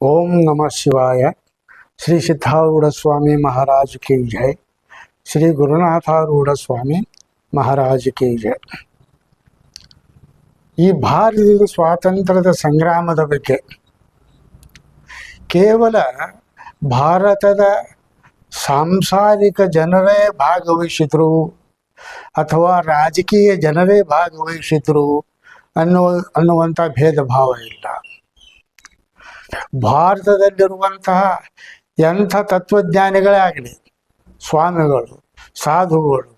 ओम नमः शिवाय। श्री सिद्धारूढ़ स्वामी महाराज की जय। श्री ಗುರುನಾಥಾರೂಢ ಸ್ವಾಮಿ ಮಹಾರಾಜ್ ಕಿ ಜಯ. ಈ ಭಾರತದ ಸ್ವಾತಂತ್ರ್ಯದ ಸಂಗ್ರಾಮದ ಬಗ್ಗೆ ಕೇವಲ ಭಾರತದ ಸಾಂಸಾರಿಕ ಜನರೇ ಭಾಗವಹಿಸಿದ್ರು ಅಥವಾ ರಾಜಕೀಯ ಜನರೇ ಭಾಗವಹಿಸಿದ್ರು ಅನ್ನುವಂಥ ಭೇದ ಭಾವ ಇಲ್ಲ. ಭಾರತದಲ್ಲಿರುವಂತಹ ಎಂಥ ತತ್ವಜ್ಞಾನಿಗಳೇ ಆಗಲಿ, ಸ್ವಾಮಿಗಳು, ಸಾಧುಗಳು,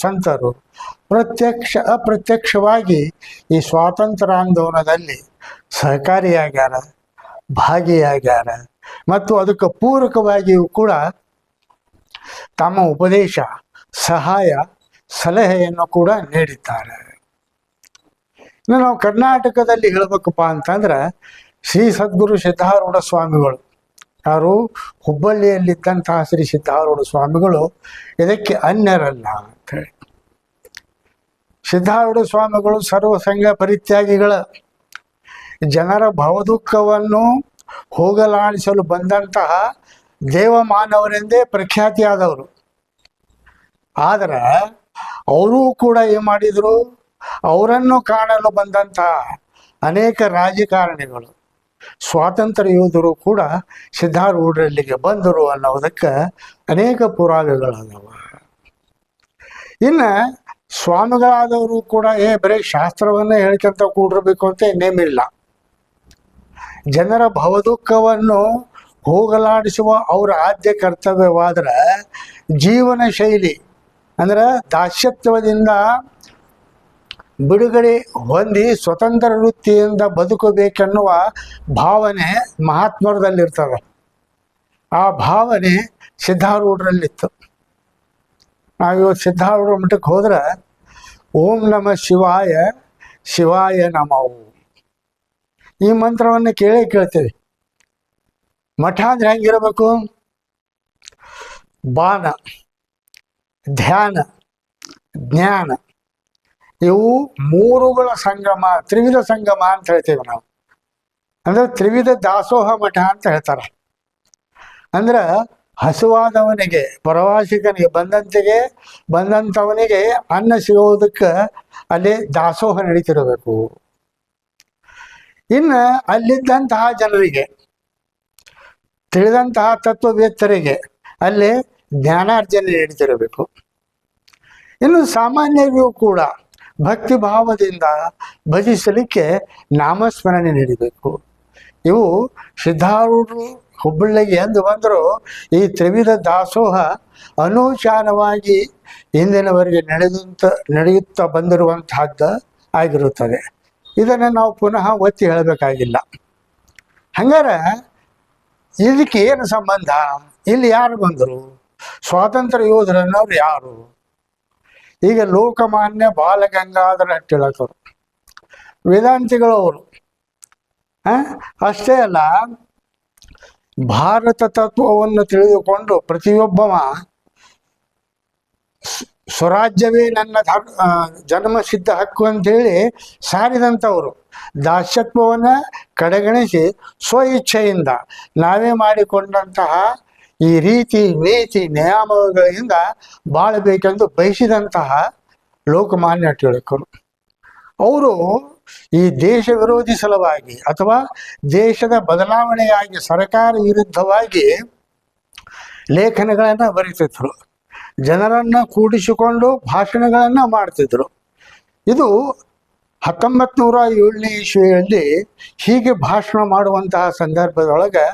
ಸಂತರು ಅಪ್ರತ್ಯಕ್ಷವಾಗಿ ಈ ಸ್ವಾತಂತ್ರ್ಯಾಂದೋಲನದಲ್ಲಿ ಸಹಕಾರಿಯಾಗ್ಯಾರ, ಭಾಗಿಯಾಗ್ಯಾರ ಮತ್ತು ಅದಕ್ಕೆ ಪೂರಕವಾಗಿಯೂ ಕೂಡ ತಮ್ಮ ಉಪದೇಶ, ಸಹಾಯ, ಸಲಹೆಯನ್ನು ಕೂಡ ನೀಡಿದ್ದಾರೆ. ಇನ್ನು ನಾವು ಕರ್ನಾಟಕದಲ್ಲಿ ಹೇಳಬೇಕಪ್ಪ ಅಂತಂದ್ರೆ ಶ್ರೀ ಸದ್ಗುರು ಸಿದ್ಧಾರೂಢ ಸ್ವಾಮಿಗಳು, ಯಾರು ಹುಬ್ಬಳ್ಳಿಯಲ್ಲಿದ್ದಂತಹ ಶ್ರೀ ಸಿದ್ಧಾರೂಢ ಸ್ವಾಮಿಗಳು ಇದಕ್ಕೆ ಅನ್ಯರಲ್ಲ ಅಂತ ಹೇಳಿ. ಸಿದ್ಧಾರೂಢ ಸ್ವಾಮಿಗಳು ಸರ್ವಸಂಗ ಪರಿತ್ಯಾಗಿಗಳ ಜನರ ಭವದುಃಖವನ್ನು ಹೋಗಲಾಡಿಸಲು ಬಂದಂತಹ ದೇವಮಾನವರೆಂದೇ ಪ್ರಖ್ಯಾತಿಯಾದವರು. ಆದರೆ ಅವರೂ ಕೂಡ ಏನು ಮಾಡಿದರು, ಅವರನ್ನು ಕಾಣಲು ಬಂದಂತಹ ಅನೇಕ ರಾಜಕಾರಣಿಗಳು, ಸ್ವಾತಂತ್ರ್ಯ ಯೋಧರು ಕೂಡ ಸಿದ್ಧಾರೂಢರಲ್ಲಿಗೆ ಬಂದರು ಅನ್ನೋದಕ್ಕೆ ಅನೇಕ ಪುರಾವೆಗಳದಾವ. ಇನ್ನು ಸ್ವಾಮಿಗಳಾದವರು ಕೂಡ ಬರೀ ಶಾಸ್ತ್ರವನ್ನೇ ಹೇಳ್ಕೊಂತ ಕೂಡಿರ್ಬೇಕು ಅಂತ ಇನ್ನೇಮಿಲ್ಲ. ಜನರ ಭವದುಃಖವನ್ನು ಹೋಗಲಾಡಿಸುವ ಅವರ ಆದ್ಯ ಕರ್ತವ್ಯವಾದರೆ ಜೀವನ ಶೈಲಿ ಅಂದ್ರೆ ದಾಸ್ಯತ್ವದಿಂದ ಬಿಡುಗಡೆ ಹೊಂದಿ ಸ್ವತಂತ್ರ ವೃತ್ತಿಯಿಂದ ಬದುಕಬೇಕೆನ್ನುವ ಭಾವನೆ ಮಹಾತ್ಮರದಲ್ಲಿರ್ತದೆ. ಆ ಭಾವನೆ ಸಿದ್ಧಾರೂಢರಲ್ಲಿತ್ತು. ನಾವಿವತ್ತು ಸಿದ್ಧಾರೂಢ ಮಠಕ್ಕೆ ಹೋದ್ರೆ ಓಂ ನಮಃ ಶಿವಾಯ, ಶಿವಾಯ ನಮಃ ಈ ಮಂತ್ರವನ್ನು ಕೇಳ್ತೇವೆ. ಮಠ ಅಂದ್ರೆ ಹೆಂಗಿರಬೇಕು? ಬಾನ, ಧ್ಯಾನ, ಜ್ಞಾನ ಇವು ಮೂರುಗಳ ಸಂಗಮ, ತ್ರಿವಿಧ ಸಂಗಮ ಅಂತ ಹೇಳ್ತೇವೆ ನಾವು. ಅಂದ್ರೆ ತ್ರಿವಿಧ ದಾಸೋಹ ಮಠ ಅಂತ ಹೇಳ್ತಾರೆ. ಅಂದ್ರೆ ಹಸುವಾದವನಿಗೆ, ಪ್ರವಾಸಿಗನಿಗೆ, ಬಂದಂಥವನಿಗೆ ಅನ್ನ ಸಿಗೋದಕ್ಕೆ ಅಲ್ಲಿ ದಾಸೋಹ ನಡೀತಿರಬೇಕು. ಇನ್ನು ಅಲ್ಲಿದ್ದಂತಹ ಜನರಿಗೆ, ತಿಳಿದಂತಹ ತತ್ವವೇತ್ತರಿಗೆ ಅಲ್ಲಿ ಜ್ಞಾನಾರ್ಜನೆ ನಡೀತಿರಬೇಕು. ಇನ್ನು ಸಾಮಾನ್ಯರಿಗೂ ಕೂಡ ಭಕ್ತಿ ಭಾವದಿಂದ ಭಜಿಸಲಿಕ್ಕೆ ನಾಮಸ್ಮರಣೆ ನೀಡಬೇಕು. ಇವು ಸಿದ್ಧಾರೂಢರು ಹುಬ್ಬಳ್ಳಿಗೆ ಎಂದು ಬಂದರೂ ಈ ತ್ರಿವಿಧ ದಾಸೋಹ ಅನೂಚಾನವಾಗಿ ಇಂದಿನವರೆಗೆ ನಡೆಯುತ್ತಾ ಬಂದಿರುವಂತಹದ್ದು ಆಗಿರುತ್ತದೆ. ಇದನ್ನು ನಾವು ಪುನಃ ಒತ್ತಿ ಹೇಳಬೇಕಾಗಿಲ್ಲ. ಹಂಗಾರೆ ಇದಕ್ಕೆ ಏನು ಸಂಬಂಧ? ಇಲ್ಲಿ ಯಾರು ಬಂದರು? ಸ್ವಾತಂತ್ರ್ಯ ಯೋಧರನ್ನವ್ರು ಯಾರು? ಈಗ ಲೋಕಮಾನ್ಯ ಬಾಲಗಂಗಾಧರ ತಿಲಕರು, ವೇದಾಂತಿಗಳವರು. ಅಷ್ಟೇ ಅಲ್ಲ, ಭಾರತ ತತ್ವವನ್ನು ತಿಳಿದುಕೊಂಡು ಪ್ರತಿಯೊಬ್ಬವ ಸ್ವರಾಜ್ಯವೇ ನನ್ನ ಜನ್ಮಸಿದ್ಧ ಹಕ್ಕು ಅಂತೇಳಿ ಸಾರಿದಂಥವರು, ದಾಸ್ಯತ್ವವನ್ನು ಕಡೆಗಣಿಸಿ ಸ್ವ ಇಚ್ಛೆಯಿಂದ ನಾವೇ ಮಾಡಿಕೊಂಡಂತಹ ಈ ರೀತಿ ನೀತಿ ನಿಯಮಗಳಿಂದ ಬಾಳಬೇಕೆಂದು ಬಯಸಿದಂತಹ ಲೋಕಮಾನ್ಯ ತಿಲಕರು. ಅವರು ಈ ದೇಶ ವಿರೋಧಿ ಸಲುವಾಗಿ ಅಥವಾ ದೇಶದ ಬದಲಾವಣೆಯಾಗಿ ಸರ್ಕಾರ ವಿರುದ್ಧವಾಗಿ ಲೇಖನಗಳನ್ನು ಬರೀತಿದ್ರು, ಜನರನ್ನು ಕೂಡಿಸಿಕೊಂಡು ಭಾಷಣಗಳನ್ನು ಮಾಡ್ತಿದ್ರು. ಇದು 1907ನೇ ಇಸ್ವಿಯಲ್ಲಿ ಹೀಗೆ ಭಾಷಣ ಮಾಡುವಂತಹ ಸಂದರ್ಭದೊಳಗೆ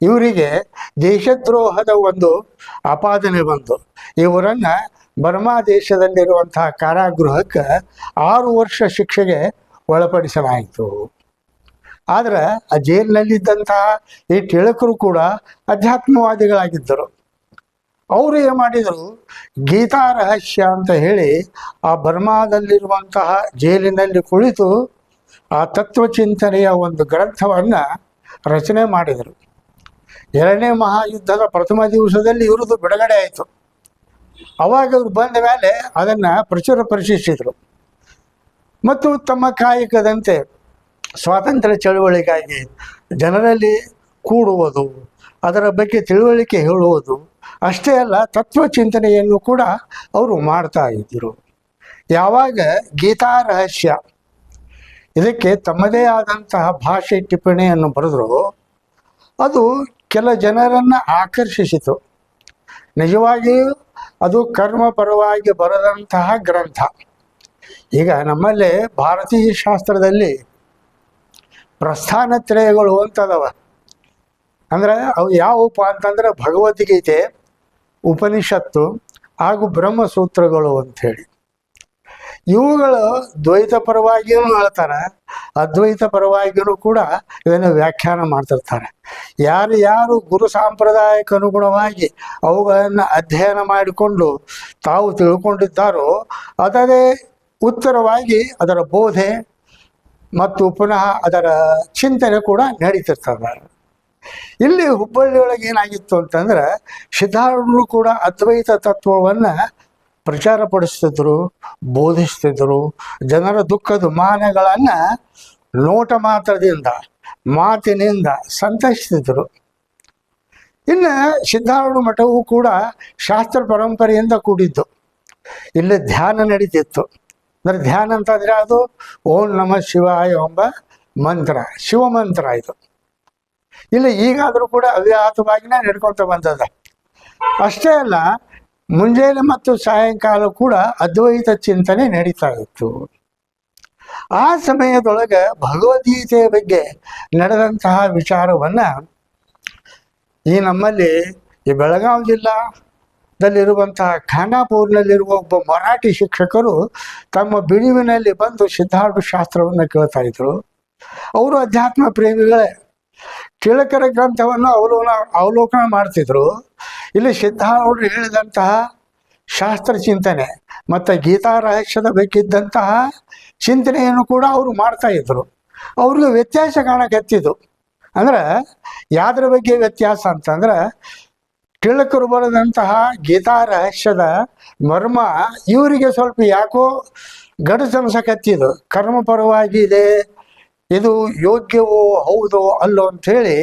ಇವರಿಗೆ ದೇಶದ್ರೋಹದ ಒಂದು ಆಪಾದನೆ ಬಂತು. ಇವರನ್ನು ಬರ್ಮಾ ದೇಶದಲ್ಲಿರುವಂತಹ ಕಾರಾಗೃಹಕ್ಕೆ 6 ವರ್ಷ ಶಿಕ್ಷೆಗೆ ಒಳಪಡಿಸಲಾಯಿತು. ಆದರೆ ಆ ಜೈಲಿನಲ್ಲಿದ್ದಂತಹ ಈ ತಿಲಕರು ಕೂಡ ಅಧ್ಯಾತ್ಮವಾದಿಗಳಾಗಿದ್ದರು. ಅವರು ಏನು ಮಾಡಿದರು, ಗೀತಾ ರಹಸ್ಯ ಅಂತ ಹೇಳಿ ಆ ಬರ್ಮಾದಲ್ಲಿರುವಂತಹ ಜೈಲಿನಲ್ಲಿ ಕುಳಿತು ಆ ತತ್ವಚಿಂತನೆಯ ಒಂದು ಗ್ರಂಥವನ್ನು ರಚನೆ ಮಾಡಿದರು. 2ನೇ ಮಹಾಯುದ್ಧದ ಪ್ರಥಮ ದಿವಸದಲ್ಲಿ ಇವ್ರದ್ದು ಬಿಡುಗಡೆ ಆಯಿತು. ಅವಾಗ ಅವ್ರು ಬಂದ ಮೇಲೆ ಅದನ್ನು ಪ್ರಚುರಪಡಿಸಿದರು ಮತ್ತು ತಮ್ಮ ಕಾಯಕದಂತೆ ಸ್ವಾತಂತ್ರ್ಯ ಚಳುವಳಿಗಾಗಿ ಜನರಲ್ಲಿ ಕೂಡುವುದು, ಅದರ ಬಗ್ಗೆ ತಿಳುವಳಿಕೆ ಹೇಳುವುದು ಅಷ್ಟೇ ಅಲ್ಲ, ತತ್ವಚಿಂತನೆಯನ್ನು ಕೂಡ ಅವರು ಮಾಡ್ತಾ ಇದ್ದರು. ಯಾವಾಗ ಗೀತಾ ರಹಸ್ಯ ಇದಕ್ಕೆ ತಮ್ಮದೇ ಆದಂತಹ ಭಾಷೆ ಟಿಪ್ಪಣಿಯನ್ನು ಬರೆದ್ರು, ಅದು ಕೆಲ ಜನರನ್ನು ಆಕರ್ಷಿಸಿತು. ನಿಜವಾಗಿಯೂ ಅದು ಕರ್ಮಪರವಾಗಿ ಬರೆದಂತಹ ಗ್ರಂಥ. ಈಗ ನಮ್ಮಲ್ಲಿ ಭಾರತೀಯ ಶಾಸ್ತ್ರದಲ್ಲಿ ಪ್ರಸ್ಥಾನತ್ರಯಗಳು ಅಂತದವ. ಅಂದರೆ ಅವು ಯಾವುವು ಅಂತಂದರೆ ಭಗವದ್ಗೀತೆ, ಉಪನಿಷತ್ತು ಹಾಗೂ ಬ್ರಹ್ಮಸೂತ್ರಗಳು ಅಂಥೇಳಿ. ಇವುಗಳು ದ್ವೈತ ಪರವಾಗಿಯೂ ಹೇಳ್ತಾರೆ, ಅದ್ವೈತ ಪರವಾಗಿಯೂ ಕೂಡ ಇದನ್ನು ವ್ಯಾಖ್ಯಾನ ಮಾಡ್ತಿರ್ತಾರೆ. ಯಾರು ಗುರು ಸಾಂಪ್ರದಾಯಕ್ಕೆ ಅನುಗುಣವಾಗಿ ಅವುಗಳನ್ನು ಅಧ್ಯಯನ ಮಾಡಿಕೊಂಡು ತಾವು ತಿಳ್ಕೊಂಡಿದ್ದಾರೋ ಅದರೇ ಉತ್ತರವಾಗಿ ಅದರ ಬೋಧೆ ಮತ್ತು ಪುನಃ ಅದರ ಚಿಂತನೆ ಕೂಡ ನಡೀತಿರ್ತದೆ. ಇಲ್ಲಿ ಹುಬ್ಬಳ್ಳಿಯೊಳಗೆ ಏನಾಗಿತ್ತು ಅಂತಂದ್ರೆ, ಸಿದ್ಧಾರೂಢರು ಕೂಡ ಅದ್ವೈತ ತತ್ವವನ್ನು ಪ್ರಚಾರಪಡಿಸ್ತಿದ್ರು, ಬೋಧಿಸ್ತಿದ್ರು. ಜನರ ದುಃಖ ದುಮ್ಮಾನಗಳನ್ನು ನೋಟ ಮಾತ್ರದಿಂದ, ಮಾತಿನಿಂದ ಸಂತೈಸ್ತಿದ್ರು. ಇನ್ನು ಸಿದ್ಧಾರೂಢ ಮಠವು ಕೂಡ ಶಾಸ್ತ್ರ ಪರಂಪರೆಯಿಂದ ಕೂಡಿದ್ದು. ಇಲ್ಲಿ ಧ್ಯಾನ ನಡೀತಿತ್ತು. ಅಂದರೆ ಧ್ಯಾನ ಅಂತಂದರೆ ಅದು ಓಂ ನಮಃ ಶಿವಾಯ ಎಂಬ ಮಂತ್ರ, ಶಿವಮಂತ್ರ ಇದು. ಇಲ್ಲಿ ಈಗಾದರೂ ಕೂಡ ಅವ್ಯಾಹತವಾಗಿಯೇ ನಡ್ಕೊತ ಬಂದದ. ಅಷ್ಟೇ ಅಲ್ಲ, ಮುಂಜಾನೆ ಮತ್ತು ಸಾಯಂಕಾಲ ಕೂಡ ಅದ್ವೈತ ಚಿಂತನೆ ನಡೀತಾ ಇತ್ತು. ಆ ಸಮಯದೊಳಗೆ ಭಗವದ್ಗೀತೆಯ ಬಗ್ಗೆ ನಡೆದಂತಹ ವಿಚಾರವನ್ನು ಈ ನಮ್ಮಲ್ಲಿ ಈ ಬೆಳಗಾವಿ ಜಿಲ್ಲಾದಲ್ಲಿರುವಂತಹ ಖಾನಾಪುರ್ನಲ್ಲಿರುವ ಒಬ್ಬ ಮರಾಠಿ ಶಿಕ್ಷಕರು ತಮ್ಮ ಬಿಡುವಿನಲ್ಲಿ ಬಂದು ಸಿದ್ಧಾರೂಢ ಶಾಸ್ತ್ರವನ್ನು ಕೇಳ್ತಾ ಇದ್ರು. ಅವರು ಅಧ್ಯಾತ್ಮ ಪ್ರೇಮಿಗಳೇ, ತಿಳಕರ ಗ್ರಂಥವನ್ನು ಅವಲೋಕನ ಮಾಡ್ತಿದ್ರು. ಇಲ್ಲಿ ಸಿದ್ಧಾರೂಢರು ಹೇಳಿದಂತಹ ಶಾಸ್ತ್ರ ಚಿಂತನೆ ಮತ್ತು ಗೀತಾ ರಹಸ್ಯದ ಬೇಕಿದ್ದಂತಹ ಚಿಂತನೆಯನ್ನು ಕೂಡ ಅವರು ಮಾಡ್ತಾ ಇದ್ರು. ಅವ್ರಿಗೆ ವ್ಯತ್ಯಾಸ ಕಾಣಕತ್ತಿದ್ದು. ಅಂದ್ರೆ ಯಾವ್ದ್ರ ಬಗ್ಗೆ ವ್ಯತ್ಯಾಸ ಅಂತಂದ್ರೆ, ತಿಳಕರು ಬರೆದಂತಹ ಗೀತಾ ರಹಸ್ಯದ ಮರ್ಮ ಇವರಿಗೆ ಸ್ವಲ್ಪ ಯಾಕೋ ಗಡಸನ್ಸಕತ್ತಿದ್ದು. ಕರ್ಮಪರವಾಗಿದೆ, ಇದು ಯೋಗ್ಯವೋ ಹೌದೋ ಅಲ್ಲೋ ಅಂಥೇಳಿ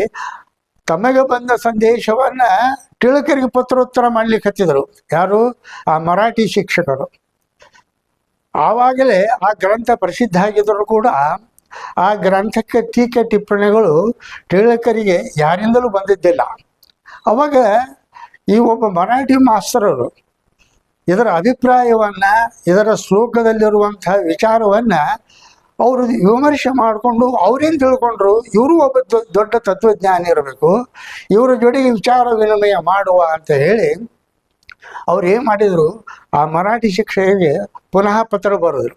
ತಮಗೆ ಬಂದ ಸಂದೇಶವನ್ನು ತಿಳಕರಿಗೆ ಪತ್ರೋತ್ತರ ಮಾಡ್ಲಿಕ್ಕೆ ಹತ್ತಿದರು. ಯಾರು? ಆ ಮರಾಠಿ ಶಿಕ್ಷಕರು. ಆವಾಗಲೇ ಆ ಗ್ರಂಥ ಪ್ರಸಿದ್ಧ ಆಗಿದ್ದರೂ ಕೂಡ ಆ ಗ್ರಂಥಕ್ಕೆ ಟೀಕೆ ಟಿಪ್ಪಣಿಗಳು ತಿಳಕರಿಗೆ ಯಾರಿಂದಲೂ ಬಂದಿದ್ದಿಲ್ಲ. ಅವಾಗ ಈ ಒಬ್ಬ ಮರಾಠಿ ಮಾಸ್ತರರು ಇದರ ಅಭಿಪ್ರಾಯವನ್ನು, ಇದರ ಶ್ಲೋಕದಲ್ಲಿರುವಂಥ ವಿಚಾರವನ್ನು ಅವರು ವಿಮರ್ಶೆ ಮಾಡಿಕೊಂಡು ಅವ್ರೇನು ತಿಳ್ಕೊಂಡ್ರು, ಇವರು ಒಬ್ಬ ದೊಡ್ಡ ತತ್ವಜ್ಞಾನಿ ಇರಬೇಕು, ಇವರ ಜೊತೆಗೆ ವಿಚಾರ ವಿನಿಮಯ ಮಾಡುವ ಅಂತ ಹೇಳಿ ಅವ್ರು ಏನು ಮಾಡಿದರು, ಆ ಮರಾಠಿ ಶಿಕ್ಷಕರಿಗೆ ಪುನಃ ಪತ್ರ ಬರೆದ್ರು.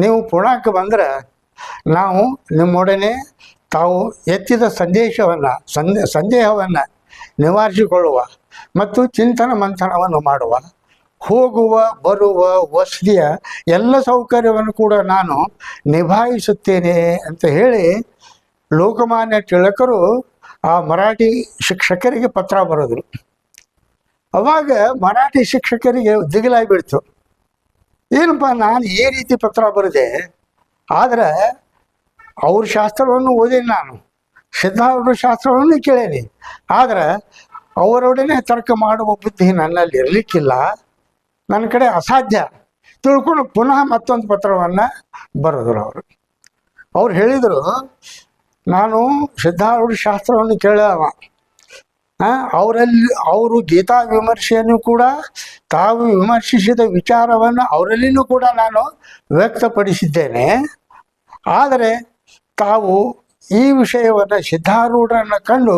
ನೀವು ಪುಣಕ್ಕೆ ಬಂದರೆ ನಾವು ನಿಮ್ಮೊಡನೆ ತಾವು ಎತ್ತಿದ ಸಂದೇಹವನ್ನು ನಿವಾರಿಸಿಕೊಳ್ಳುವ ಮತ್ತು ಚಿಂತನ ಮಂಥನವನ್ನು ಮಾಡುವ, ಹೋಗುವ ಬರುವ ವಸತಿಯ ಎಲ್ಲ ಸೌಕರ್ಯವನ್ನು ಕೂಡ ನಾನು ನಿಭಾಯಿಸುತ್ತೇನೆ ಅಂತ ಹೇಳಿ ಲೋಕಮಾನ್ಯ ತಿಳಕರು ಆ ಮರಾಠಿ ಶಿಕ್ಷಕರಿಗೆ ಪತ್ರ ಬರೆದ್ರು. ಅವಾಗ ಮರಾಠಿ ಶಿಕ್ಷಕರಿಗೆ ದಿಗಿಲಾಗಿಬಿಡ್ತು. ಏನಪ್ಪ, ನಾನು ಈ ರೀತಿ ಪತ್ರ ಬರೆದೆ, ಆದರೆ ಅವ್ರ ಶಾಸ್ತ್ರವನ್ನು ಓದಿನಿ, ನಾನು ಸಿದ್ಧಾರೂಢ ಶಾಸ್ತ್ರವನ್ನು ಕೇಳೇನಿ, ಆದರೆ ಅವರೊಡನೆ ತರ್ಕ ಮಾಡುವ ಬುದ್ಧಿ ನನ್ನಲ್ಲಿ ಇರಲಿಕ್ಕಿಲ್ಲ, ನನ್ನ ಕಡೆ ಅಸಾಧ್ಯ ತಿಳ್ಕೊಂಡು ಪುನಃ ಮತ್ತೊಂದು ಪತ್ರವನ್ನು ಬರೆದ್ರು. ಅವ್ರು ಹೇಳಿದರು, ನಾನು ಸಿದ್ಧಾರೂಢ ಶಾಸ್ತ್ರವನ್ನು ಕೇಳವ, ಅವರು ಗೀತಾ ವಿಮರ್ಶೆಯನ್ನು ಕೂಡ ತಾವು ವಿಮರ್ಶಿಸಿದ ವಿಚಾರವನ್ನು ಅವರಲ್ಲಿನೂ ಕೂಡ ನಾನು ವ್ಯಕ್ತಪಡಿಸಿದ್ದೇನೆ. ಆದರೆ ತಾವು ಈ ವಿಷಯವನ್ನು ಸಿದ್ಧಾರೂಢರನ್ನು ಕಂಡು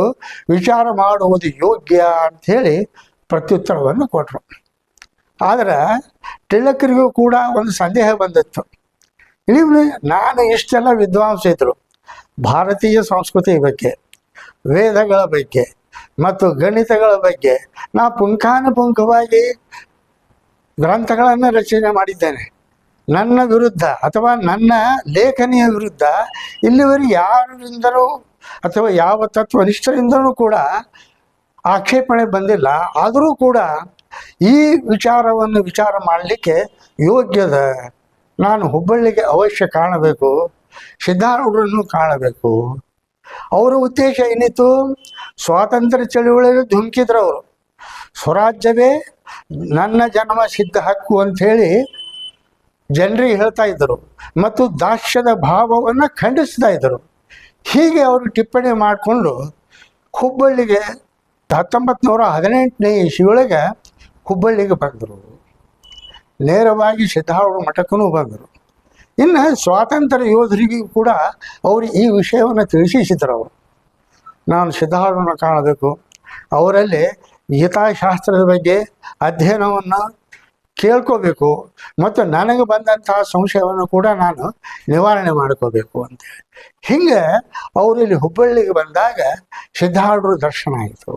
ವಿಚಾರ ಮಾಡುವುದು ಯೋಗ್ಯ ಅಂಥೇಳಿ ಪ್ರತ್ಯುತ್ತರವನ್ನು ಕೊಟ್ಟರು. ಆದರೆ ತಿಳಕರಿಗೂ ಕೂಡ ಒಂದು ಸಂದೇಹ ಬಂದಿತ್ತು. ಇಲ್ಲಿ ನಾನು ಇಷ್ಟೆಲ್ಲ ವಿದ್ವಾಂಸ ಇದ್ದರು, ಭಾರತೀಯ ಸಂಸ್ಕೃತಿ ಬಗ್ಗೆ, ವೇದಗಳ ಬಗ್ಗೆ ಮತ್ತು ಗಣಿತಗಳ ಬಗ್ಗೆ ನಾ ಪುಂಖಾನುಪುಂಖವಾಗಿ ಗ್ರಂಥಗಳನ್ನು ರಚನೆ ಮಾಡಿದ್ದೇನೆ. ನನ್ನ ವಿರುದ್ಧ ಅಥವಾ ನನ್ನ ಲೇಖನಿಯ ವಿರುದ್ಧ ಇಲ್ಲಿವರೆಗೆ ಯಾರಿಂದಲೂ ಅಥವಾ ಯಾವ ತತ್ವನಿಷ್ಠರಿಂದಲೂ ಕೂಡ ಆಕ್ಷೇಪಣೆ ಬಂದಿಲ್ಲ. ಆದರೂ ಕೂಡ ಈ ವಿಚಾರವನ್ನು ವಿಚಾರ ಮಾಡಲಿಕ್ಕೆ ಯೋಗ್ಯದ, ನಾನು ಹುಬ್ಬಳ್ಳಿಗೆ ಅವಶ್ಯ ಕಾಣಬೇಕು, ಸಿದ್ಧಾರೂಢರನ್ನು ಕಾಣಬೇಕು, ಅವರ ಉದ್ದೇಶ ಏನಿತ್ತು? ಸ್ವಾತಂತ್ರ್ಯ ಚಳುವಳಿಯಲ್ಲಿ ಧುಮುಕಿದ್ರು ಅವರು. ಸ್ವರಾಜ್ಯವೇ ನನ್ನ ಜನ್ಮ ಸಿದ್ಧ ಹಕ್ಕು ಅಂಥೇಳಿ ಜನರಿಗೆ ಹೇಳ್ತಾ ಇದ್ದರು ಮತ್ತು ದಾಸ್ಯದ ಭಾವವನ್ನು ಖಂಡಿಸ್ತಾ ಇದ್ದರು. ಹೀಗೆ ಅವರು ಟಿಪ್ಪಣಿ ಮಾಡಿಕೊಂಡು ಹುಬ್ಬಳ್ಳಿಗೆ 1918ನೇ ಇಸ್ವಿಯೊಳಗೆ ಹುಬ್ಬಳ್ಳಿಗೆ ಬಂದರು. ನೇರವಾಗಿ ಸಿದ್ಧಾರೂಢ ಮಠಕ್ಕೂ ಬಂದರು. ಇನ್ನು ಸ್ವಾತಂತ್ರ್ಯ ಯೋಧರಿಗೂ ಕೂಡ ಅವರು ಈ ವಿಷಯವನ್ನು ತಿಳಿಸಿದ್ರು. ಅವರು ನಾನು ಸಿದ್ಧಾರೂಢನ ಕಾಣಬೇಕು, ಅವರಲ್ಲಿ ಗೀತಾಶಾಸ್ತ್ರದ ಬಗ್ಗೆ ಅಧ್ಯಯನವನ್ನು ಕೇಳ್ಕೋಬೇಕು ಮತ್ತು ನನಗೆ ಬಂದಂತಹ ಸಂಶಯವನ್ನು ಕೂಡ ನಾನು ನಿವಾರಣೆ ಮಾಡ್ಕೋಬೇಕು ಅಂತೇಳಿ. ಹಿಂಗೆ ಅವರು ಇಲ್ಲಿ ಹುಬ್ಬಳ್ಳಿಗೆ ಬಂದಾಗ ಸಿದ್ಧಾರೂಢರ ದರ್ಶನ ಆಯಿತು.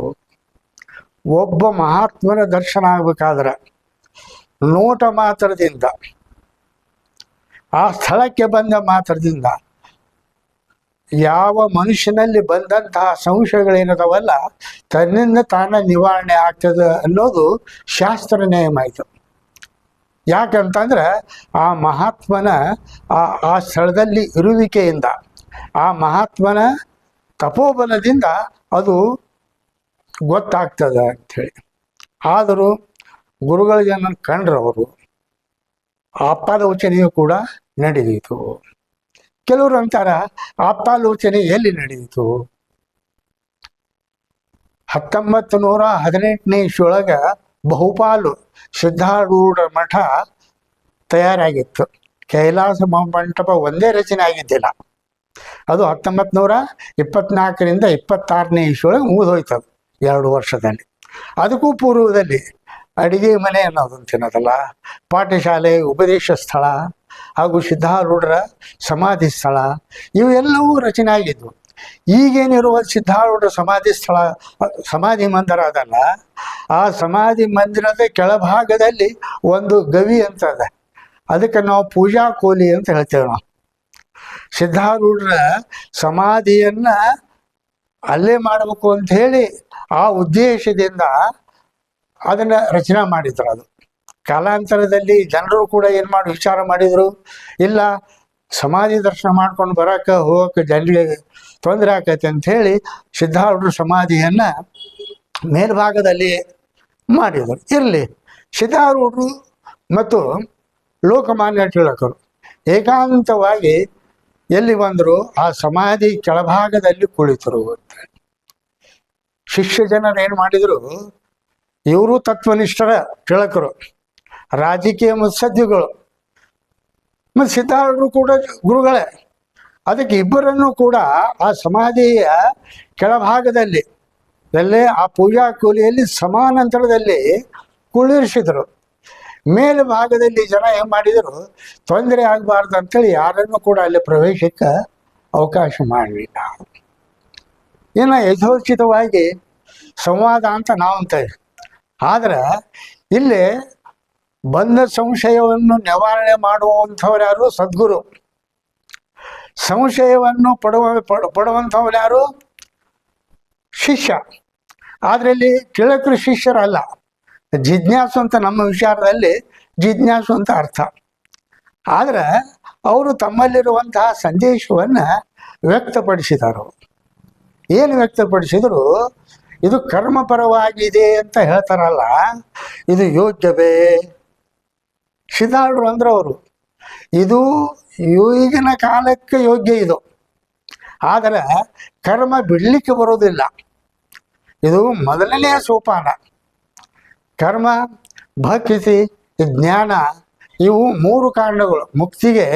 ಒಬ್ಬ ಮಹಾತ್ಮನ ದರ್ಶನ ಆಗಬೇಕಾದ್ರೆ ನೋಟ ಮಾತ್ರದಿಂದ, ಆ ಸ್ಥಳಕ್ಕೆ ಬಂದ ಮಾತ್ರದಿಂದ ಯಾವ ಮನುಷ್ಯನಲ್ಲಿ ಬಂದಂತಹ ಸಂಶಯಗಳೇನದವಲ್ಲ ತನ್ನಿಂದ ತಾನ ನಿವಾರಣೆ ಆಗ್ತದೆ ಅನ್ನೋದು ಶಾಸ್ತ್ರ ನೇಮ ಆಯಿತು. ಯಾಕಂತಂದ್ರೆ ಆ ಮಹಾತ್ಮನ ಆ ಸ್ಥಳದಲ್ಲಿ ಇರುವಿಕೆಯಿಂದ, ಆ ಮಹಾತ್ಮನ ತಪೋಬಲದಿಂದ ಅದು ಗೊತ್ತಾಗ್ತದೆ ಅಂಥೇಳಿ. ಆದರೂ ಗುರುಗಳ ಜನ ಕಂಡ್ರವರು ಆಪ್ತಾಲೋಚನೆಯೂ ಕೂಡ ನಡೆಯಿತು. ಕೆಲವರು ಅಂತಾರ ಆಪ್ತಾಲೋಚನೆ ಎಲ್ಲಿ ನಡೆಯಿತು? 1918ನೇ ಇಸ್ವಿಯೊಳಗೆ ಬಹುಪಾಲು ಸಿದ್ಧಾರೂಢ ಮಠ ತಯಾರಾಗಿತ್ತು. ಕೈಲಾಸ ಮಂಟಪ ಒಂದೇ ರಚನೆ ಆಗಿದ್ದಿಲ್ಲ. ಅದು 1924ರಿಂದ 26ನೇ ಇಸ್ವಿಯೊಳಗೆ ಮುಗಿದೋಯ್ತದು, 2 ವರ್ಷದಲ್ಲಿ. ಅದಕ್ಕೂ ಪೂರ್ವದಲ್ಲಿ ಅಡಿಗೆ ಮನೆ ಅನ್ನೋದಂತೇನದಲ್ಲ, ಪಾಠಶಾಲೆ, ಉಪದೇಶ ಸ್ಥಳ ಹಾಗೂ ಸಿದ್ಧಾರೂಢರ ಸಮಾಧಿ ಸ್ಥಳ ಇವೆಲ್ಲವೂ ರಚನೆ ಆಗಿದ್ವು. ಈಗೇನಿರುವ ಸಿದ್ಧಾರೂಢರ ಸಮಾಧಿ ಸ್ಥಳ, ಸಮಾಧಿ ಮಂದಿರ ಅದಲ್ಲ, ಆ ಸಮಾಧಿ ಮಂದಿರದ ಕೆಳಭಾಗದಲ್ಲಿ ಒಂದು ಗವಿ ಅಂತದೆ. ಅದಕ್ಕೆ ನಾವು ಪೂಜಾ ಕೋಲಿ ಅಂತ ಹೇಳ್ತೇವೆ. ನಾವು ಸಿದ್ಧಾರೂಢರ ಸಮಾಧಿಯನ್ನು ಅಲ್ಲೇ ಮಾಡಬೇಕು ಅಂತ ಹೇಳಿ ಆ ಉದ್ದೇಶದಿಂದ ಅದನ್ನು ರಚನೆ ಮಾಡಿದ್ರು. ಅದು ಕಾಲಾಂತರದಲ್ಲಿ ಜನರು ಕೂಡ ಏನು ಮಾಡಿ ವಿಚಾರ ಮಾಡಿದರು, ಇಲ್ಲ ಸಮಾಧಿ ದರ್ಶನ ಮಾಡ್ಕೊಂಡು ಬರೋಕ್ಕೆ ಹೋಗೋಕ್ಕೆ ಜನರಿಗೆ ತೊಂದರೆ ಆಕೈತೆ ಅಂಥೇಳಿ ಸಿದ್ಧಾರೂಢರ ಸಮಾಧಿಯನ್ನು ಮೇಲ್ಭಾಗದಲ್ಲಿ ಮಾಡಿದರು. ಇರಲಿ, ಸಿದ್ಧಾರೂಢರು ಮತ್ತು ಲೋಕಮಾನ್ಯ ತಿಲಕರು ಏಕಾಂತವಾಗಿ ಎಲ್ಲಿ ಬಂದರು? ಆ ಸಮಾಧಿ ಕೆಳಭಾಗದಲ್ಲಿ ಕುಳಿತರು ಅಂತ. ಶಿಷ್ಯ ಜನರು ಏನು ಮಾಡಿದರು? ಇವರು ತತ್ವನಿಷ್ಠರ ತಿಲಕರು, ರಾಜಕೀಯ ಮುತ್ಸದ್ದಿಗಳು, ಮತ್ತು ಸಿದ್ಧಾರೂಢರು ಕೂಡ ಗುರುಗಳೇ. ಅದಕ್ಕೆ ಇಬ್ಬರನ್ನು ಕೂಡ ಆ ಸಮಾಧಿಯ ಕೆಳಭಾಗದಲ್ಲಿ ಎಲ್ಲೇ ಆ ಪೂಜಾ ಕೂಲಿಯಲ್ಲಿ ಸಮಾನಾಂತರದಲ್ಲಿ ಕುಳ್ಳಿರಿಸಿದರು. ಮೇಲ್ಭಾಗದಲ್ಲಿ ಜನ ಏನು ಮಾಡಿದರು? ತೊಂದರೆ ಆಗಬಾರ್ದು ಅಂತೇಳಿ ಯಾರನ್ನು ಕೂಡ ಅಲ್ಲಿ ಪ್ರವೇಶಕ್ಕೆ ಅವಕಾಶ ಮಾಡಲಿಲ್ಲ. ಇನ್ನು ಯಥೋಚಿತವಾಗಿ ಸಂವಾದ ಅಂತ ನಾವು ಅಂತೇವೆ. ಆದರೆ ಇಲ್ಲಿ ಬಂದ ಸಂಶಯವನ್ನು ನಿವಾರಣೆ ಮಾಡುವಂಥವ್ರು ಯಾರು? ಸದ್ಗುರು. ಸಂಶಯವನ್ನು ಪಡುವಂಥವ್ರು ಯಾರು? ಶಿಷ್ಯ. ಆದರೆ ಇಲ್ಲಿ ತಿಲಕರು ಶಿಷ್ಯರಲ್ಲ, ಜಿಜ್ಞಾಸು ಅಂತ ನಮ್ಮ ವಿಚಾರದಲ್ಲಿ ಜಿಜ್ಞಾಸು ಅಂತ ಅರ್ಥ. ಆದರೆ ಅವರು ತಮ್ಮಲ್ಲಿರುವಂತಹ ಸಂದೇಶವನ್ನು ವ್ಯಕ್ತಪಡಿಸಿದರು. ಏನು ವ್ಯಕ್ತಪಡಿಸಿದರು? ಇದು ಕರ್ಮಪರವಾಗಿದೆ ಅಂತ ಹೇಳ್ತಾರಲ್ಲ, ಇದು ಯೋಗ್ಯವೇ? ಸಿದ್ಧಾರೂಢರು ಅಂದ್ರೆ ಅವರು ಇದು ಈಗಿನ ಕಾಲಕ್ಕೆ ಯೋಗ್ಯ ಇದು, ಆದರೆ ಕರ್ಮ ಬಿಡಲಿಕ್ಕೆ ಬರೋದಿಲ್ಲ. ಇದು ಮೊದಲನೆಯ ಸೋಪಾನ. ಕರ್ಮ, ಭಕ್ತಿ, ಜ್ಞಾನ ಇವು 3 ಕಾರಣಗಳು ಮುಕ್ತಿಗೆ.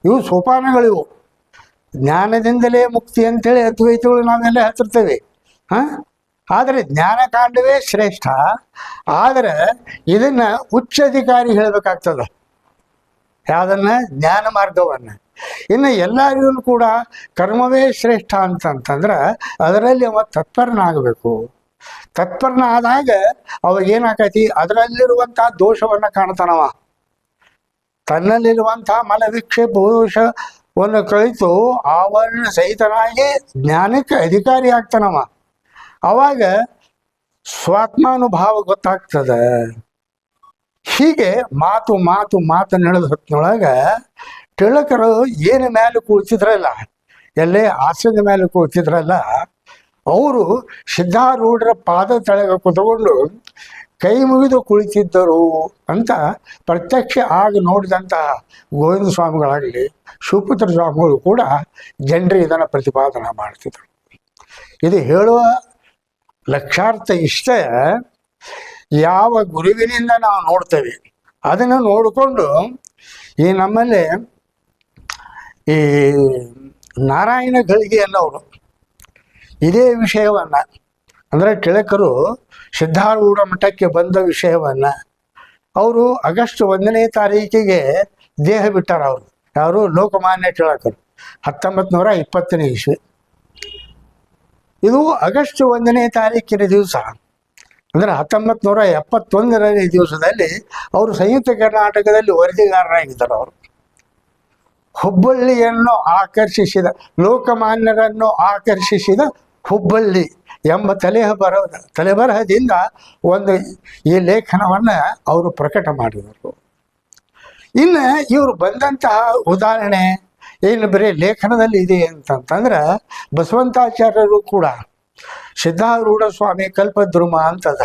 ಇವು ಸೋಪಾನಗಳಿವು. ಜ್ಞಾನದಿಂದಲೇ ಮುಕ್ತಿ ಅಂತೇಳಿ ಅದ್ವೈತಗಳು ನಾವೆಲ್ಲ ಹೇಳ್ತಿರ್ತೇವೆ. ಆದರೆ ಜ್ಞಾನಕಾಂಡವೇ ಶ್ರೇಷ್ಠ. ಆದರೆ ಇದನ್ನು ಉಚ್ಚಧಿಕಾರಿ ಹೇಳಬೇಕಾಗ್ತದೆ. ಯಾವುದನ್ನು? ಜ್ಞಾನ ಮಾರ್ಗವನ್ನು. ಇನ್ನು ಎಲ್ಲರಿಗೂ ಕೂಡ ಕರ್ಮವೇ ಶ್ರೇಷ್ಠ ಅಂತಂತಂದ್ರೆ ಅದರಲ್ಲಿ ಅವ ತತ್ಪರನಾಗಬೇಕು. ತತ್ಪರನ ಆದಾಗ ಅವಾಗೇನಾಕೈತಿ? ಅದರಲ್ಲಿರುವಂಥ ದೋಷವನ್ನು ಕಾಣ್ತಾನವ. ತನ್ನಲ್ಲಿರುವಂಥ ಮಲವಿಕ್ಷೇಪ ದೋಷವನ್ನು ಕಳಿತು ಆವರಣ ಸಹಿತನಾಗಿ ಜ್ಞಾನಕ್ಕೆ ಅಧಿಕಾರಿ ಆಗ್ತಾನವ. ಅವಾಗ ಸ್ವಾತ್ಮಾನುಭಾವ ಗೊತ್ತಾಗ್ತದೆ. ಹೀಗೆ ಮಾತು ನಡೆದ ಹೊತ್ತಿನೊಳಗೆ ತಿಲಕರು ಏನು ಮೇಲೆ ಕುಳಿತಿದ್ರಲ್ಲ, ಎಲ್ಲೇ ಆಸನದ ಮೇಲೆ ಕೂತಿದ್ರಲ್ಲ, ಅವರು ಸಿದ್ಧಾರೂಢರ ಪಾದ ತಳಗ ಕೂತ್ಕೊಂಡು ಕೈ ಮುಗಿದು ಕುಳಿತಿದ್ದರು ಅಂತ ಪ್ರತ್ಯಕ್ಷ ಆಗಿ ನೋಡಿದಂತಹ ಗೋವಿಂದ ಸ್ವಾಮಿಗಳಾಗಲಿ ಶಿವಪುತ್ರ ಸ್ವಾಮಿಗಳು ಕೂಡ ಜನರಿಗೆ ಇದನ್ನು ಪ್ರತಿಪಾದನೆ ಮಾಡ್ತಿದ್ರು. ಇದು ಹೇಳುವ ಲಕ್ಷಾರ್ಥ ಇಷ್ಟೇ, ಯಾವ ಗುರುವಿನಿಂದ ನಾವು ನೋಡ್ತೇವೆ ಅದನ್ನು ನೋಡಿಕೊಂಡು ಈ ನಮ್ಮಲ್ಲಿ ಈ ನಾರಾಯಣ ಗಳಿಗೆ ಅನ್ನೋರು ಇದೇ ವಿಷಯವನ್ನು, ಅಂದರೆ ತಿಳಕರು ಸಿದ್ಧಾರೂಢ ಮಠಕ್ಕೆ ಬಂದ ವಿಷಯವನ್ನು ಅವರು ಆಗಸ್ಟ್ 1ನೇ ತಾರೀಕಿಗೆ ದೇಹ ಬಿಟ್ಟಾರ. ಅವರು ಯಾರು? ಲೋಕಮಾನ್ಯ ತಿಳಕರು, 1920ನೇ ಇಸ್ವಿ. ಇದು ಆಗಸ್ಟ್ 1ನೇ ತಾರೀಕಿನ ದಿವಸ, ಅಂದರೆ 1971ನೇ ದಿವಸದಲ್ಲಿ ಅವರು ಸಂಯುಕ್ತ ಕರ್ನಾಟಕದಲ್ಲಿ ವರದಿಗಾರರಾಗಿದ್ದರು. ಅವರು ಹುಬ್ಬಳ್ಳಿಯನ್ನು ಆಕರ್ಷಿಸಿದ, ಲೋಕಮಾನ್ಯರನ್ನು ಆಕರ್ಷಿಸಿದ ಹುಬ್ಬಳ್ಳಿ ಎಂಬ ತಲೆಬರಹದಿಂದ ಒಂದು ಈ ಲೇಖನವನ್ನು ಅವರು ಪ್ರಕಟ ಮಾಡಿದರು. ಇನ್ನು ಇವರು ಬಂದಂತಹ ಉದಾಹರಣೆ ಏನು ಬರೀ ಲೇಖನದಲ್ಲಿ ಇದೆ ಅಂತಂತಂದ್ರೆ, ಬಸವಂತಾಚಾರ್ಯರು ಕೂಡ ಸಿದ್ಧಾರೂಢ ಸ್ವಾಮಿ ಕಲ್ಪದ್ರುಮ ಅಂತದ.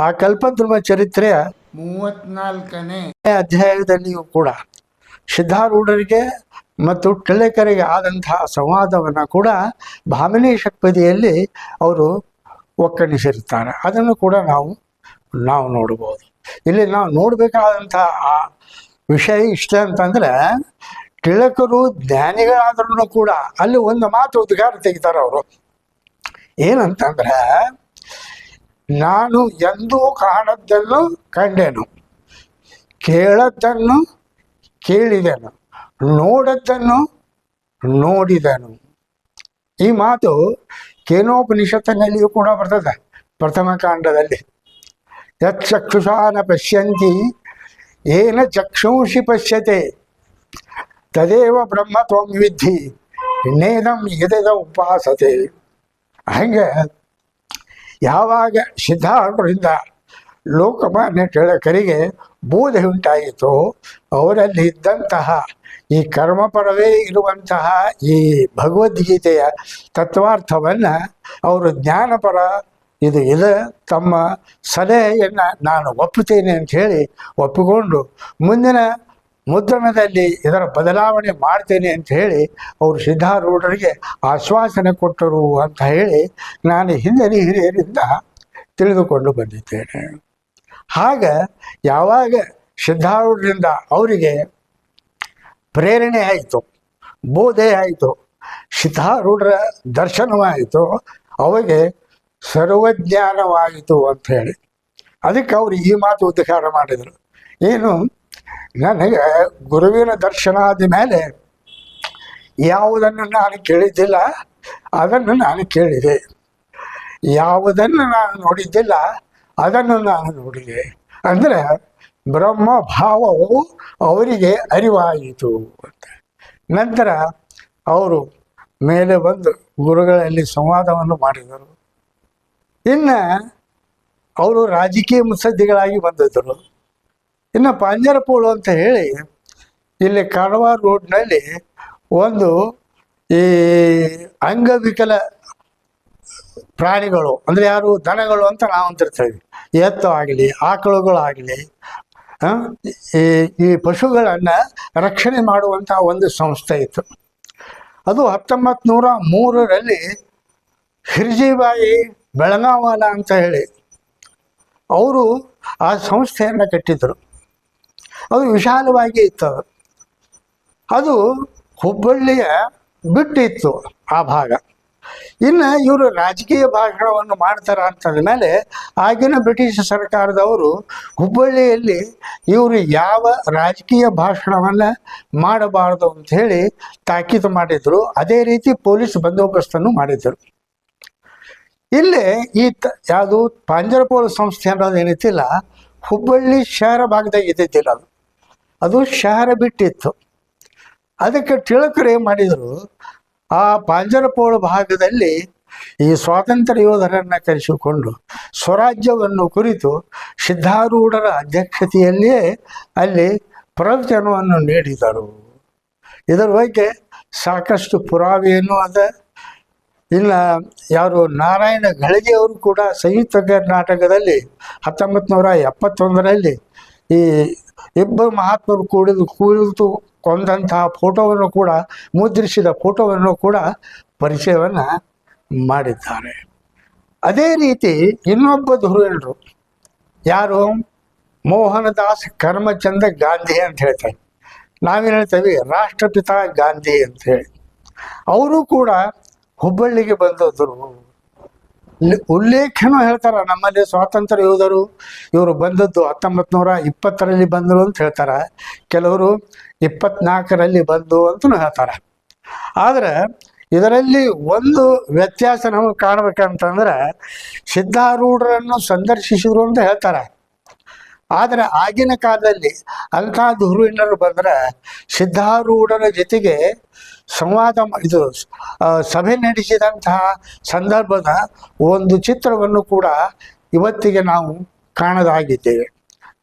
ಆ ಕಲ್ಪದ್ರುಮ ಚರಿತ್ರೆಯ 34ನೇ ಅಧ್ಯಾಯದಲ್ಲಿಯೂ ಕೂಡ ಸಿದ್ಧಾರೂಢರಿಗೆ ಮತ್ತು ತಿಳಕರಿಗೆ ಆದಂತಹ ಸಂವಾದವನ್ನು ಕೂಡ ಭಾಮಿನಿ ಷಟ್ಪದಿಯಲ್ಲಿ ಅವರು ಒಕ್ಕಣಿಸಿರ್ತಾರೆ. ಅದನ್ನು ಕೂಡ ನಾವು ನೋಡ್ಬೋದು. ಇಲ್ಲಿ ನಾವು ನೋಡಬೇಕಾದಂತಹ ಆ ವಿಷಯ ಇಷ್ಟ ಅಂತಂದ್ರೆ, ತಿಳಕರು ಜ್ಞಾನಿಗಳಾದ್ರೂ ಕೂಡ ಅಲ್ಲಿ ಒಂದು ಮಾತು ಉದ್ಗಾರ ತೆಗಿತಾರೆ ಅವರು. ಏನಂತಂದ್ರೆ, ನಾನು ಎಂದೂ ಕಾಣದ್ದನ್ನು ಕಂಡೆನು, ಕೇಳದ್ದನ್ನು ಕೇಳಿದೆನು, ನೋಡದ್ದನ್ನು ನೋಡಿದನು. ಈ ಮಾತು ಕೇನೋಪನಿಷತ್ತಿನಲ್ಲಿಯೂ ಕೂಡ ಬರ್ತದೆ, ಪ್ರಥಮ ಕಾಂಡದಲ್ಲಿ. ಯತ್ ಚಕ್ಷುಷಾನ ಪಶ್ಯಂತಿ ಏನ ಚಕ್ಷುಂಷಿ ಪಶ್ಯತೆ ತದೇವ ಬ್ರಹ್ಮ ತ್ವಂ ವಿದ್ಧಿ ನೇದಂ ಎದೆದ ಉಪಾಸತೆ. ಹಂಗೆ ಯಾವಾಗ ಸಿದ್ಧಾರೂಢರಿಂದ ಲೋಕಮಾನ್ಯ ತಿಳಕರಿಗೆ ಬೋಧೆ ಉಂಟಾಯಿತು, ಅವರಲ್ಲಿ ಇದ್ದಂತಹ ಈ ಕರ್ಮಪರವೇ ಇರುವಂತಹ ಈ ಭಗವದ್ಗೀತೆಯ ತತ್ವಾರ್ಥವನ್ನು ಅವರು ಜ್ಞಾನಪರ ಇದು ತಮ್ಮ ಸಲಹೆಯನ್ನು ನಾನು ಒಪ್ಪುತ್ತೇನೆ ಅಂತ ಹೇಳಿ ಒಪ್ಪಿಕೊಂಡು ಮುಂದಿನ ಮುದ್ರಣದಲ್ಲಿ ಇದರ ಬದಲಾವಣೆ ಮಾಡ್ತೇನೆ ಅಂತ ಹೇಳಿ ಅವರು ಸಿದ್ಧಾರೂಢರಿಗೆ ಆಶ್ವಾಸನೆ ಕೊಟ್ಟರು ಅಂತ ಹೇಳಿ ನಾನು ಹಿಂದಿನ ಹಿರಿಯರಿಂದ ತಿಳಿದುಕೊಂಡು ಬಂದಿದ್ದೇನೆ. ಆಗ ಯಾವಾಗ ಸಿದ್ಧಾರೂಢರಿಂದ ಅವರಿಗೆ ಪ್ರೇರಣೆ ಆಯಿತು, ಬೋಧೆ ಆಯಿತು, ಸಿದ್ಧಾರೂಢರ ದರ್ಶನವಾಯಿತು, ಅವಾಗೆ ಸರ್ವಜ್ಞಾನವಾಯಿತು ಅಂತ ಹೇಳಿ ಅದಕ್ಕೆ ಅವರು ಈ ಮಾತು ಉದ್ಧಾರ ಮಾಡಿದರು. ಏನು, ನನಗೆ ಗುರುವಿನ ದರ್ಶನ ಆದ ಮೇಲೆ ಯಾವುದನ್ನು ನಾನು ಕೇಳಿದ್ದಿಲ್ಲ ಅದನ್ನು ನಾನು ಕೇಳಿದೆ, ಯಾವುದನ್ನು ನಾನು ನೋಡಿದ್ದಿಲ್ಲ ಅದನ್ನು ನಾನು ನೋಡಿದೆ. ಅಂದರೆ ಬ್ರಹ್ಮ ಭಾವವು ಅವರಿಗೆ ಅರಿವಾಯಿತು ಅಂತ. ನಂತರ ಅವರು ಮೇಲೆ ಬಂದು ಗುರುಗಳಲ್ಲಿ ಸಂವಾದವನ್ನು ಮಾಡಿದರು. ಇನ್ನು ಅವರು ರಾಜಕೀಯ ಮುತ್ಸದ್ದಿಗಳಾಗಿ ಬಂದಿದ್ದರು. ಇನ್ನು ಪಾಂಜರಪೋಳು ಅಂತ ಹೇಳಿ ಇಲ್ಲಿ ಕಾರವಾರ ರೋಡ್ನಲ್ಲಿ ಒಂದು ಈ ಅಂಗವಿಕಲ ಪ್ರಾಣಿಗಳು, ಅಂದರೆ ಯಾರು, ದನಗಳು ಅಂತ ನಾವು ಅಂತಿರ್ತೇವೆ, ಎತ್ತು ಆಗಲಿ ಆಕಳುಗಳಾಗಲಿ ಈ ಪಶುಗಳನ್ನು ರಕ್ಷಣೆ ಮಾಡುವಂಥ ಒಂದು ಸಂಸ್ಥೆ ಇತ್ತು. ಅದು 1903ರಲ್ಲಿ ಹಿರ್ಜಿಬಾಯಿ ಬೆಳಗಾವಾಲ ಅಂತ ಹೇಳಿ ಅವರು ಆ ಸಂಸ್ಥೆಯನ್ನು ಕಟ್ಟಿದರು. ಅದು ವಿಶಾಲವಾಗಿ ಇತ್ತು. ಅದು ಹುಬ್ಬಳ್ಳಿಯ ಬಿಟ್ಟಿತ್ತು ಆ ಭಾಗ. ಇನ್ನು ಇವರು ರಾಜಕೀಯ ಭಾಷಣವನ್ನು ಮಾಡ್ತಾರೆ ಅಂತಂದ ಮೇಲೆ ಆಗಿನ ಬ್ರಿಟಿಷ್ ಸರ್ಕಾರದವರು ಹುಬ್ಬಳ್ಳಿಯಲ್ಲಿ ಇವರು ಯಾವ ರಾಜಕೀಯ ಭಾಷಣವನ್ನು ಮಾಡಬಾರ್ದು ಅಂತ ಹೇಳಿ ತಾಕೀತು ಮಾಡಿದರು. ಅದೇ ರೀತಿ ಪೊಲೀಸ್ ಬಂದೋಬಸ್ತನ್ನು ಮಾಡಿದರು. ಇಲ್ಲಿ ಯಾವುದು ಪಾಂಜರಪೋಳು ಸಂಸ್ಥೆ ಅನ್ನೋದು ಏನೈತಿಲ್ಲ, ಹುಬ್ಬಳ್ಳಿ ಶಹರ ಭಾಗದಾಗ ಇದ್ದಿದ್ದಿಲ್ಲ, ಅದು ಶಹರ ಬಿಟ್ಟಿತ್ತು. ಅದಕ್ಕೆ ತಿಳಕರು ಏನು ಮಾಡಿದರು, ಆ ಪಾಂಜರಪೋಳು ಭಾಗದಲ್ಲಿ ಈ ಸ್ವಾತಂತ್ರ್ಯ ಯೋಧರನ್ನು ಕರೆಸಿಕೊಂಡು ಸ್ವರಾಜ್ಯವನ್ನು ಕುರಿತು ಸಿದ್ಧಾರೂಢರ ಅಧ್ಯಕ್ಷತೆಯಲ್ಲಿಯೇ ಅಲ್ಲಿ ಪ್ರವಚನವನ್ನು ನೀಡಿದರು. ಇದರ ಬಗ್ಗೆ ಸಾಕಷ್ಟು ಪುರಾವೆಯನ್ನು ಅದ. ಇನ್ನು ಯಾರು ನಾರಾಯಣ ಘಳಿಗೆಯವರು ಕೂಡ ಸಂಯುಕ್ತ ಕರ್ನಾಟಕದಲ್ಲಿ 1971ರಲ್ಲಿ ಈ ಇಬ್ಬರು ಮಹಾತ್ಮರು ಕುಳಿತು ಕೊಂದಂತಹ ಫೋಟೋವನ್ನು ಕೂಡ ಮುದ್ರಿಸಿದ ಫೋಟೋವನ್ನು ಕೂಡ ಪರಿಚಯವನ್ನು ಮಾಡಿದ್ದಾರೆ. ಅದೇ ರೀತಿ ಇನ್ನೊಬ್ಬ ಧುರೀಣರು ಯಾರು, ಮೋಹನದಾಸ್ ಕರ್ಮಚಂದ ಗಾಂಧಿ ಅಂತ ಹೇಳ್ತಾರೆ. ನಾವೇನು ಹೇಳ್ತೇವೆ ರಾಷ್ಟ್ರಪಿತ ಗಾಂಧಿ ಅಂತ ಹೇಳಿ. ಅವರು ಕೂಡ ಹುಬ್ಬಳ್ಳಿಗೆ ಬಂದವರು. ಉಲ್ಲೇಖನೂ ಹೇಳ್ತಾರೆ, ನಮ್ಮಲ್ಲಿ ಸ್ವಾತಂತ್ರ್ಯ ಯೋಧರು ಇವರು ಬಂದದ್ದು 1920ರಲ್ಲಿ ಬಂದರು ಅಂತ ಹೇಳ್ತಾರೆ, ಕೆಲವರು 24ರಲ್ಲಿ ಬಂದು ಅಂತಲೂ ಹೇಳ್ತಾರೆ. ಆದರೆ ಇದರಲ್ಲಿ ಒಂದು ವ್ಯತ್ಯಾಸ ನಮಗೆ ಕಾಣಬೇಕಂತಂದ್ರೆ ಸಿದ್ಧಾರೂಢರನ್ನು ಸಂದರ್ಶಿಸಿದ್ರು ಅಂತ ಹೇಳ್ತಾರೆ. ಆದರೆ ಆಗಿನ ಕಾಲದಲ್ಲಿ ಅಂಥ ಧುರೀಣರು ಬಂದರೆ ಸಿದ್ಧಾರೂಢರ ಜೊತೆಗೆ ಸಭೆ ನಡೆಸಿದಂತಹ ಸಂದರ್ಭದ ಒಂದು ಚಿತ್ರವನ್ನು ಕೂಡ ಇವತ್ತಿಗೆ ನಾವು ಕಾಣದಾಗಿದ್ದೇವೆ.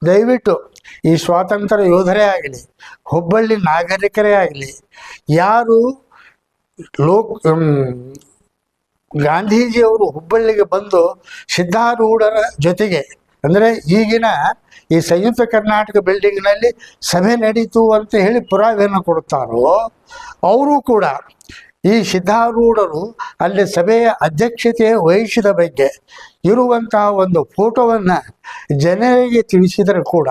ದಯವಿಟ್ಟು ಈ ಸ್ವಾತಂತ್ರ್ಯ ಯೋಧರೇ ಆಗಲಿ, ಹುಬ್ಬಳ್ಳಿ ನಾಗರಿಕರೇ ಆಗಲಿ, ಯಾರು ಗಾಂಧೀಜಿಯವರು ಹುಬ್ಬಳ್ಳಿಗೆ ಬಂದು ಸಿದ್ಧಾರೂಢರ ಜೊತೆಗೆ, ಅಂದರೆ ಈಗಿನ ಈ ಸಂಯುಕ್ತ ಕರ್ನಾಟಕ ಬಿಲ್ಡಿಂಗ್ನಲ್ಲಿ ಸಭೆ ನಡೀತು ಅಂತ ಹೇಳಿ ಪುರಾವೆಯನ್ನು ಕೊಡ್ತಾರೋ, ಅವರು ಕೂಡ ಈ ಸಿದ್ಧಾರೂಢರು ಅಲ್ಲಿ ಸಭೆಯ ಅಧ್ಯಕ್ಷತೆ ವಹಿಸಿದ ಬಗ್ಗೆ ಇರುವಂತಹ ಒಂದು ಫೋಟೋವನ್ನು ಜನರಿಗೆ ತಿಳಿಸಿದರೆ ಕೂಡ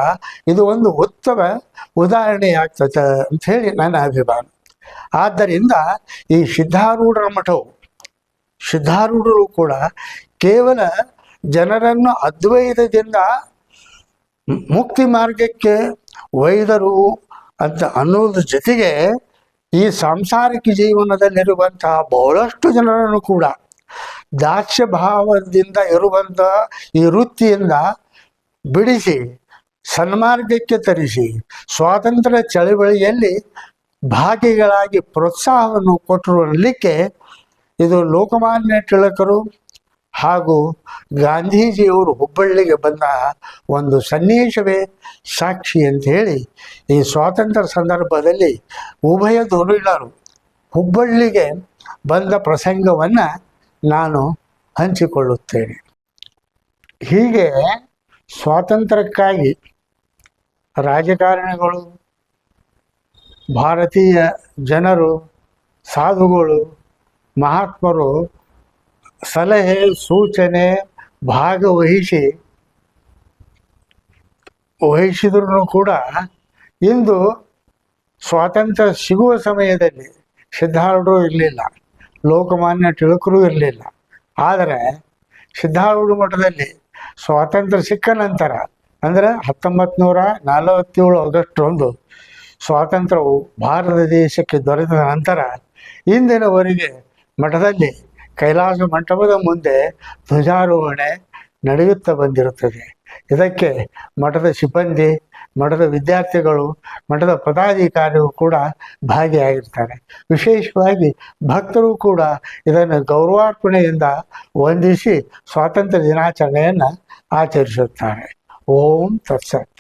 ಇದು ಒಂದು ಉತ್ತಮ ಉದಾಹರಣೆಯಾಗ್ತದೆ ಅಂತ ಹೇಳಿ ನನ್ನ ಅಭಿಪ್ರಾಯ. ಆದ್ದರಿಂದ ಈ ಸಿದ್ಧಾರೂಢರು ಕೂಡ ಕೇವಲ ಜನರನ್ನು ಅದ್ವೈತದಿಂದ ಮುಕ್ತಿ ಮಾರ್ಗಕ್ಕೆ ಒಯ್ದರು ಅಂತ ಅನ್ನೋದ್ರ ಜೊತೆಗೆ ಈ ಸಾಂಸಾರಿಕ ಜೀವನದಲ್ಲಿರುವಂತಹ ಬಹಳಷ್ಟು ಜನರನ್ನು ಕೂಡ ದಾಸ್ಯ ಭಾವದಿಂದ ಇರುವಂಥ ಈ ವೃತ್ತಿಯಿಂದ ಬಿಡಿಸಿ ಸನ್ಮಾರ್ಗಕ್ಕೆ ತರಿಸಿ ಸ್ವಾತಂತ್ರ್ಯ ಚಳವಳಿಯಲ್ಲಿ ಭಾಗಿಗಳಾಗಿ ಪ್ರೋತ್ಸಾಹವನ್ನು ಕೊಟ್ಟರು ಅನ್ನಲಿಕ್ಕೆ ಇದು ಲೋಕಮಾನ್ಯ ತಿಲಕರು ಹಾಗೂ ಗಾಂಧೀಜಿಯವರು ಹುಬ್ಬಳ್ಳಿಗೆ ಬಂದ ಒಂದು ಸನ್ನಿವೇಶವೇ ಸಾಕ್ಷಿ ಅಂತ ಹೇಳಿ ಈ ಸ್ವಾತಂತ್ರ್ಯ ಸಂದರ್ಭದಲ್ಲಿ ಉಭಯ ಧುರೀಣರು ಹುಬ್ಬಳ್ಳಿಗೆ ಬಂದ ಪ್ರಸಂಗವನ್ನು ನಾನು ಹಂಚಿಕೊಳ್ಳುತ್ತೇನೆ. ಹೀಗೆ ಸ್ವಾತಂತ್ರ್ಯಕ್ಕಾಗಿ ರಾಜಕಾರಣಿಗಳು, ಭಾರತೀಯ ಜನರು, ಸಾಧುಗಳು, ಮಹಾತ್ಮರು ಸಲಹೆ ಸೂಚನೆ ವಹಿಸಿದ್ರೂ ಕೂಡ ಇಂದು ಸ್ವಾತಂತ್ರ್ಯ ಸಿಗುವ ಸಮಯದಲ್ಲಿ ಸಿದ್ಧಾರೂಢರು ಇರಲಿಲ್ಲ, ಲೋಕಮಾನ್ಯ ತಿಲಕರು ಇರಲಿಲ್ಲ. ಆದರೆ ಸಿದ್ಧಾರೂಢ ಮಠದಲ್ಲಿ ಸ್ವಾತಂತ್ರ್ಯ ಸಿಕ್ಕ ನಂತರ, ಅಂದರೆ 1947 ಆಗಸ್ಟ್ 1 ಸ್ವಾತಂತ್ರ್ಯವು ಭಾರತ ದೇಶಕ್ಕೆ ದೊರೆತ ನಂತರ ಇಂದಿನವರೆಗೆ ಮಠದಲ್ಲಿ ಕೈಲಾಸ ಮಂಟಪದ ಮುಂದೆ ಧ್ವಜಾರೋಹಣೆ ನಡೆಯುತ್ತಾ ಬಂದಿರುತ್ತದೆ. ಇದಕ್ಕೆ ಮಠದ ಸಿಬ್ಬಂದಿ, ಮಠದ ವಿದ್ಯಾರ್ಥಿಗಳು, ಮಠದ ಪದಾಧಿಕಾರಿಗಳು ಕೂಡ ಭಾಗಿಯಾಗಿರ್ತಾರೆ. ವಿಶೇಷವಾಗಿ ಭಕ್ತರು ಕೂಡ ಇದನ್ನು ಗೌರವಾರ್ಪಣೆಯಿಂದ ವಂದಿಸಿ ಸ್ವಾತಂತ್ರ್ಯ ದಿನಾಚರಣೆಯನ್ನು ಆಚರಿಸುತ್ತಾರೆ. ಓಂ ತತ್ಸತ್.